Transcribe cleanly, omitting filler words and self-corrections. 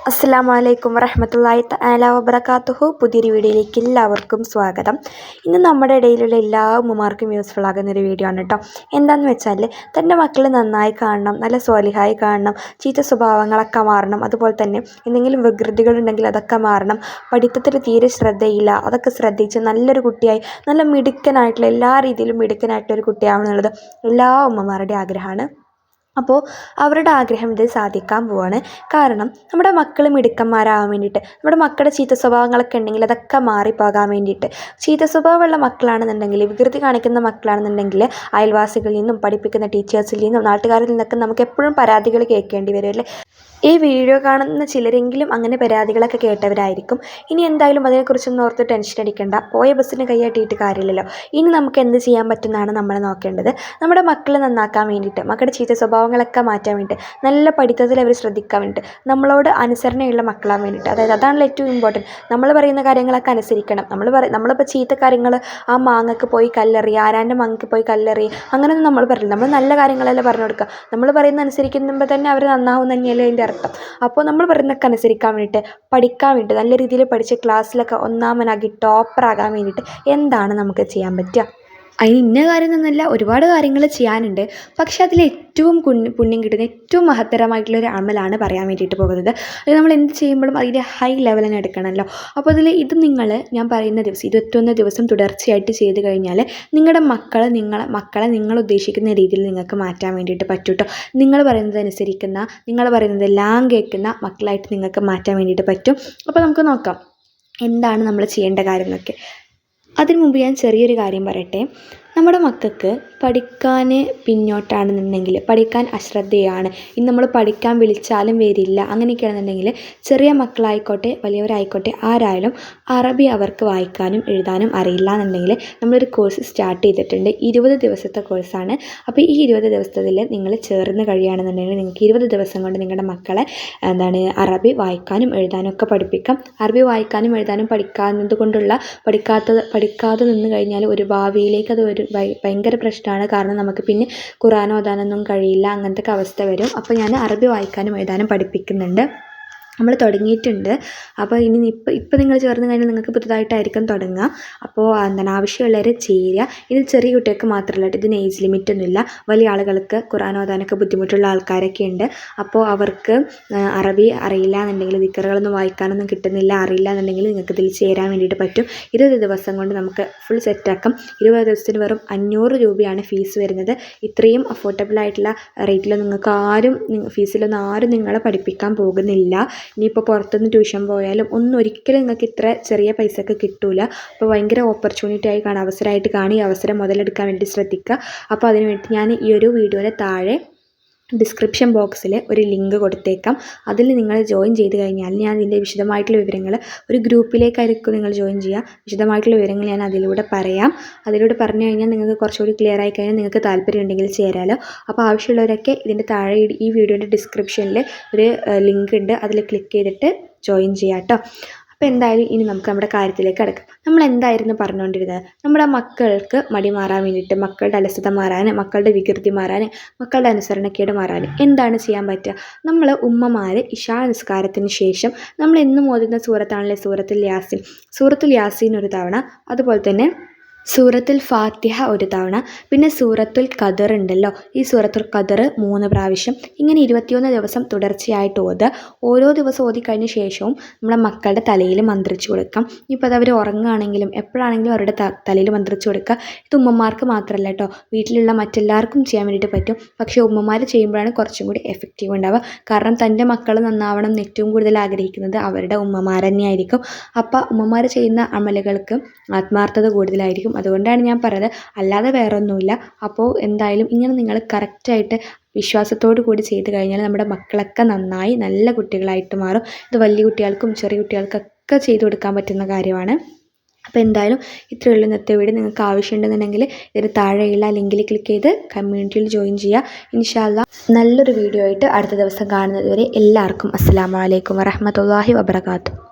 അസ്സലാമലൈക്കും വറഹ്മത്തുള്ളാഹി തആല വബറകാതുഹു. പുതിയൊരു വീഡിയോയിലേക്ക് എല്ലാവർക്കും സ്വാഗതം. ഇന്ന് നമ്മുടെ ഇടയിലുള്ള എല്ലാ ഉമ്മമാർക്കും യൂസ്ഫുൾ ആകുന്നൊരു വീഡിയോ ആണ് കേട്ടോ. എന്താണെന്ന് വെച്ചാൽ തൻ്റെ മക്കൾ നന്നായി കാണണം, നല്ല സ്വാലിഹായി കാണണം, ചീത്ത സ്വഭാവങ്ങളൊക്കെ മാറണം, അതുപോലെ തന്നെ എന്തെങ്കിലും വികൃതികളുണ്ടെങ്കിൽ അതൊക്കെ മാറണം, പഠിത്തത്തിൽ തീരെ ശ്രദ്ധയില്ല അതൊക്കെ ശ്രദ്ധിച്ച് നല്ലൊരു കുട്ടിയായി നല്ല മിടുക്കനായിട്ടുള്ള എല്ലാ രീതിയിലും മിടുക്കനായിട്ടുള്ളൊരു കുട്ടിയാവണമെന്നുള്ളത് എല്ലാ ഉമ്മമാരുടെയും ആഗ്രഹമാണ്. അപ്പോൾ അവരുടെ ആഗ്രഹം ഇത് സാധിക്കാൻ പോവാണ്. കാരണം നമ്മുടെ മക്കൾ മിടുക്കന്മാരാകാൻ വേണ്ടിയിട്ട്, നമ്മുടെ മക്കളുടെ ചീത്ത സ്വഭാവങ്ങളൊക്കെ ഉണ്ടെങ്കിൽ അതൊക്കെ മാറിപ്പോകാൻ വേണ്ടിയിട്ട്, ചീത്ത സ്വഭാവമുള്ള മക്കളാണെന്നുണ്ടെങ്കിൽ, വികൃതി കാണിക്കുന്ന മക്കളാണെന്നുണ്ടെങ്കിൽ അയൽവാസികളിൽ നിന്നും പഠിപ്പിക്കുന്ന ടീച്ചേഴ്സിൽ നിന്നും നാട്ടുകാരിൽ നിന്നൊക്കെ നമുക്ക് എപ്പോഴും പരാതികൾ കേൾക്കേണ്ടി വരും അല്ലേ. ഈ വീഡിയോ കാണുന്ന ചിലരെങ്കിലും അങ്ങനെ പരാതികളൊക്കെ കേട്ടവരായിരിക്കും. ഇനി എന്തായാലും അതിനെക്കുറിച്ചൊന്നും ഓർത്ത് ടെൻഷൻ അടിക്കേണ്ട. പോയ ബസ്സിന് കൈയാട്ടിയിട്ട് കാര്യമില്ലല്ലോ. ഇനി നമുക്ക് എന്ത് ചെയ്യാൻ പറ്റുന്നതാണ് നമ്മൾ നോക്കേണ്ടത്. നമ്മുടെ മക്കളെ നന്നാക്കാൻ വേണ്ടിയിട്ട്, മക്കളുടെ ചീത്ത സ്വഭാവങ്ങളൊക്കെ മാറ്റാൻ വേണ്ടിയിട്ട്, നല്ല പഠിത്തത്തിൽ അവർ ശ്രദ്ധിക്കാൻ വേണ്ടിയിട്ട്, നമ്മളോട് അനുസരണയുള്ള മക്കളാൻ വേണ്ടിയിട്ട്, അതായത് അതാണല്ലോ ഏറ്റവും ഇമ്പോർട്ടൻറ്റ്. നമ്മൾ പറയുന്ന കാര്യങ്ങളൊക്കെ അനുസരിക്കണം. നമ്മളിപ്പോൾ ചീത്ത കാര്യങ്ങൾ, ആ മാങ്ങക്ക് പോയി കല്ലെറിയുക, ആരാൻ്റെ മാങ്ങക്ക് പോയി കല്ലെറിയുക, അങ്ങനെയൊന്നും നമ്മൾ പറയില്ല. നമ്മൾ നല്ല കാര്യങ്ങളെല്ലാം പറഞ്ഞു കൊടുക്കുക. നമ്മൾ പറയുന്ന അനുസരിക്കുമ്പോൾ തന്നെ അവർ നന്നാവും തന്നെയല്ലേ അതിൻ്റെ അർത്ഥം. അപ്പോൾ നമ്മൾ പറയുന്നതൊക്കെ അനുസരിക്കാൻ വേണ്ടിയിട്ട്, പഠിക്കാൻ വേണ്ടിയിട്ട്, നല്ല രീതിയിൽ പഠിച്ച് ക്ലാസ്സിലൊക്കെ ഒന്നാമനാക്കി ടോപ്പറാകാൻ വേണ്ടിയിട്ട് എന്താണ് നമുക്ക് ചെയ്യാൻ പറ്റുക? അതിന് ഇന്ന കാര്യം എന്നല്ല, ഒരുപാട് കാര്യങ്ങൾ ചെയ്യാനുണ്ട്. പക്ഷേ അതിൽ ഏറ്റവും പുണ്യം കിട്ടുന്ന ഏറ്റവും മഹത്തരമായിട്ടുള്ളൊരു അമലാണ് പറയാൻ വേണ്ടിയിട്ട് പോകുന്നത്. അത് നമ്മൾ എന്ത് ചെയ്യുമ്പോഴും അതിൻ്റെ ഹൈ ലെവൽ തന്നെ എടുക്കണമല്ലോ. അപ്പോൾ ഇത് ഞാൻ പറയുന്ന ദിവസം 21 ദിവസം തുടർച്ചയായിട്ട് ചെയ്ത് കഴിഞ്ഞാൽ നിങ്ങളുടെ മക്കളെ നിങ്ങൾ ഉദ്ദേശിക്കുന്ന രീതിയിൽ നിങ്ങൾക്ക് മാറ്റാൻ വേണ്ടിയിട്ട് പറ്റും കേട്ടോ. നിങ്ങൾ പറയുന്നത് അനുസരിക്കുന്ന, നിങ്ങൾ പറയുന്നത് എല്ലാം കേൾക്കുന്ന മക്കളായിട്ട് നിങ്ങൾക്ക് മാറ്റാൻ വേണ്ടിയിട്ട് പറ്റും. അപ്പോൾ നമുക്ക് നോക്കാം എന്താണ് നമ്മൾ ചെയ്യേണ്ട കാര്യം എന്നൊക്കെ. അതിനു മുമ്പ് ഞാൻ ചെറിയൊരു കാര്യം പറയട്ടെ. നമ്മുടെ മക്കൾക്ക് പഠിക്കാൻ പിന്നോട്ടാണെന്നുണ്ടെങ്കിൽ, പഠിക്കാൻ അശ്രദ്ധയാണ്, ഇന്ന് നമ്മൾ പഠിക്കാൻ വിളിച്ചാലും വരില്ല, അങ്ങനെയൊക്കെയാണെന്നുണ്ടെങ്കിൽ ചെറിയ മക്കളായിക്കോട്ടെ വലിയവരായിക്കോട്ടെ ആരായാലും അറബി അവർക്ക് വായിക്കാനും എഴുതാനും അറിയില്ല എന്നുണ്ടെങ്കിൽ നമ്മളൊരു കോഴ്സ് സ്റ്റാർട്ട് ചെയ്തിട്ടുണ്ട്. 20 ദിവസത്തെ കോഴ്സാണ്. അപ്പോൾ ഈ 20 ദിവസത്തിൽ നിങ്ങൾ ചേർന്ന് കഴിയുകയാണെന്നുണ്ടെങ്കിൽ നിങ്ങൾക്ക് 20 ദിവസം കൊണ്ട് നിങ്ങളുടെ മക്കളെ അറബി വായിക്കാനും എഴുതാനും ഒക്കെ പഠിപ്പിക്കാം. അറബി വായിക്കാനും എഴുതാനും പഠിക്കാത്തത് കൊണ്ടുള്ള പഠിക്കാതെ നിന്ന് കഴിഞ്ഞാൽ ഒരു ഭാവിയിലേക്ക് അത് ഭയങ്കര പ്രശ്നമാണ്. കാരണം നമുക്ക് പിന്നെ ഖുർആൻ ഓതാനൊന്നും കഴിയില്ല, അങ്ങനത്തെ അവസ്ഥ വരും. അപ്പോൾ ഞാൻ അറബി വായിക്കാനും എഴുതാനും പഠിപ്പിക്കുന്നുണ്ട്. നമ്മൾ തുടങ്ങിയിട്ടുണ്ട്. അപ്പോൾ ഇപ്പോൾ നിങ്ങൾ ചേർന്ന് കഴിഞ്ഞാൽ നിങ്ങൾക്ക് പുതുതായിട്ടായിരിക്കും തുടങ്ങുക. അപ്പോൾ ആവശ്യമുള്ളവർ ചേരുക. ഇത് ചെറിയ കുട്ടികൾക്ക് മാത്രമല്ല, ഇതിന് ഏജ് ലിമിറ്റൊന്നുമില്ല. വലിയ ആളുകൾക്ക് ഖുർആൻ ഓതാനൊക്കെ ബുദ്ധിമുട്ടുള്ള ആൾക്കാരൊക്കെ ഉണ്ട്. അപ്പോൾ അവർക്ക് അറബി അറിയില്ല എന്നുണ്ടെങ്കിൽ, ദിക്റുകളൊന്നും വായിക്കാനൊന്നും കിട്ടുന്നില്ല, അറിയില്ല എന്നുണ്ടെങ്കിൽ നിങ്ങൾക്ക് ഇതിൽ ചേരാൻ വേണ്ടിയിട്ട് പറ്റും. 20 ദിവസം കൊണ്ട് നമുക്ക് ഫുൾ സെറ്റാക്കാം. 20 ദിവസത്തിന് വെറും 500 രൂപയാണ് ഫീസ് വരുന്നത്. ഇത്രയും അഫോർഡബിൾ ആയിട്ടുള്ള റേറ്റിൽ ഫീസിലൊന്നും ആരും നിങ്ങളെ പഠിപ്പിക്കാൻ പോകുന്നില്ല. ഇനിയിപ്പോൾ പുറത്തുനിന്ന് ട്യൂഷൻ പോയാലും ഒരിക്കലും നിങ്ങൾക്ക് ഇത്ര ചെറിയ പൈസക്ക് കിട്ടില്ല. അപ്പോൾ ഭയങ്കര ഓപ്പർച്യൂണിറ്റി ആയി കാണുക, അവസരമായിട്ട് കാണുക. ഈ അവസരം മുതലെടുക്കാൻ വേണ്ടി ശ്രദ്ധിക്കുക. അപ്പോൾ അതിനുവേണ്ടി ഞാൻ ഈ ഒരു വീഡിയോയുടെ താഴെ ഡിസ്ക്രിപ്ഷൻ ബോക്സിൽ ഒരു ലിങ്ക് കൊടുത്തേക്കാം. അതിൽ നിങ്ങൾ ജോയിൻ ചെയ്ത് കഴിഞ്ഞാൽ ഞാൻ ഇതിൻ്റെ വിശദമായിട്ടുള്ള വിവരങ്ങൾ, ഒരു ഗ്രൂപ്പിലേക്കായിരിക്കും നിങ്ങൾ ജോയിൻ ചെയ്യുക. വിശദമായിട്ടുള്ള വിവരങ്ങൾ ഞാൻ അതിലൂടെ പറയാം. അതിലൂടെ പറഞ്ഞു കഴിഞ്ഞാൽ നിങ്ങൾക്ക് കുറച്ചുകൂടി ക്ലിയർ ആയി കഴിഞ്ഞാൽ നിങ്ങൾക്ക് താല്പര്യം ഉണ്ടെങ്കിൽ ചേരാമല്ലോ. അപ്പോൾ ആവശ്യമുള്ളവരൊക്കെ ഇതിൻ്റെ താഴെ ഈ വീഡിയോയുടെ ഡിസ്ക്രിപ്ഷനിൽ ഒരു ലിങ്ക് ഉണ്ട്, അതിൽ ക്ലിക്ക് ചെയ്തിട്ട് ജോയിൻ ചെയ്യാം കേട്ടോ. അപ്പോൾ എന്തായാലും ഇനി നമുക്ക് നമ്മുടെ കാര്യത്തിലേക്ക് കിടക്കാം. നമ്മൾ എന്തായിരുന്നു പറഞ്ഞുകൊണ്ടിരുന്നത്? നമ്മുടെ മക്കൾക്ക് മടി മാറാൻ വേണ്ടിയിട്ട്, മക്കളുടെ അലസത മാറാൻ, മക്കളുടെ വികൃതി മാറാൻ, മക്കളുടെ അനുസരണക്കേട് മാറാൻ എന്താണ് ചെയ്യാൻ പറ്റുക? നമ്മൾ ഉമ്മമാർ ഇശാ നിസ്കാരത്തിന് ശേഷം നമ്മൾ എന്നും ഓതുന്ന സൂറത്താണല്ലേ സൂറത്തുൽ യാസീൻ ഒരു തവണ, അതുപോലെ തന്നെ സൂറത്തുൽ ഫാത്തിഹ ഒരു തവണ, പിന്നെ സൂറത്തുൽ ഖദർ ഉണ്ടല്ലോ, ഈ സൂറത്തുൽ ഖദർ 3 പ്രാവശ്യം, ഇങ്ങനെ 21 ദിവസം തുടർച്ചയായിട്ട് ഓതുക. ഓരോ ദിവസം ഓതിക്കഴിഞ്ഞ ശേഷവും നമ്മുടെ മക്കളുടെ തലയിൽ മന്ത്രിച്ചു കൊടുക്കാം. ഇപ്പോൾ അത് അവർ ഉറങ്ങുകയാണെങ്കിലും എപ്പോഴാണെങ്കിലും അവരുടെ തലയിൽ മന്ത്രിച്ചു കൊടുക്കുക. ഇത് ഉമ്മമാർക്ക് മാത്രമല്ല കേട്ടോ, വീട്ടിലുള്ള മറ്റെല്ലാവർക്കും ചെയ്യാൻ വേണ്ടിയിട്ട് പറ്റും. പക്ഷേ ഉമ്മമാർ ചെയ്യുമ്പോഴാണ് കുറച്ചും കൂടി എഫക്റ്റീവ് ഉണ്ടാവുക. കാരണം തൻ്റെ മക്കൾ നന്നാവണം എന്ന് ഏറ്റവും കൂടുതൽ ആഗ്രഹിക്കുന്നത് അവരുടെ ഉമ്മമാർ തന്നെയായിരിക്കും. അപ്പോൾ ഉമ്മമാർ ചെയ്യുന്ന അമലുകൾക്ക് ആത്മാർത്ഥത കൂടുതലായിരിക്കും. അതുകൊണ്ടാണ് ഞാൻ പറഞ്ഞത്, അല്ലാതെ വേറെ ഒന്നുമില്ല. അപ്പോൾ എന്തായാലും ഇങ്ങനെ നിങ്ങൾ കറക്റ്റായിട്ട് വിശ്വാസത്തോടു കൂടി ചെയ്ത് കഴിഞ്ഞാൽ നമ്മുടെ മക്കളൊക്കെ നന്നായി നല്ല കുട്ടികളായിട്ട് മാറും. ഇത് വലിയ കുട്ടികൾക്കും ചെറിയ കുട്ടികൾക്കൊക്കെ ചെയ്തു കൊടുക്കാൻ പറ്റുന്ന കാര്യമാണ്. അപ്പോൾ എന്തായാലും ഇത്രയേ ഉള്ളൂ ഇന്നത്തെ വീഡിയോ. നിങ്ങൾക്ക് ആവശ്യമുണ്ടെന്നുണ്ടെങ്കിൽ ഇതിന് താഴെയുള്ള ലിങ്കിൽ ക്ലിക്ക് ചെയ്ത് കമ്മ്യൂണിറ്റിയിൽ ജോയിൻ ചെയ്യുക. ഇൻഷാ അല്ലാഹ് നല്ലൊരു വീഡിയോ ആയിട്ട് അടുത്ത ദിവസം കാണുന്നത് വരെ എല്ലാവർക്കും അസ്സലാമു അലൈക്കും വറഹ്മത്തുള്ളാഹി വബറകാതുഹു.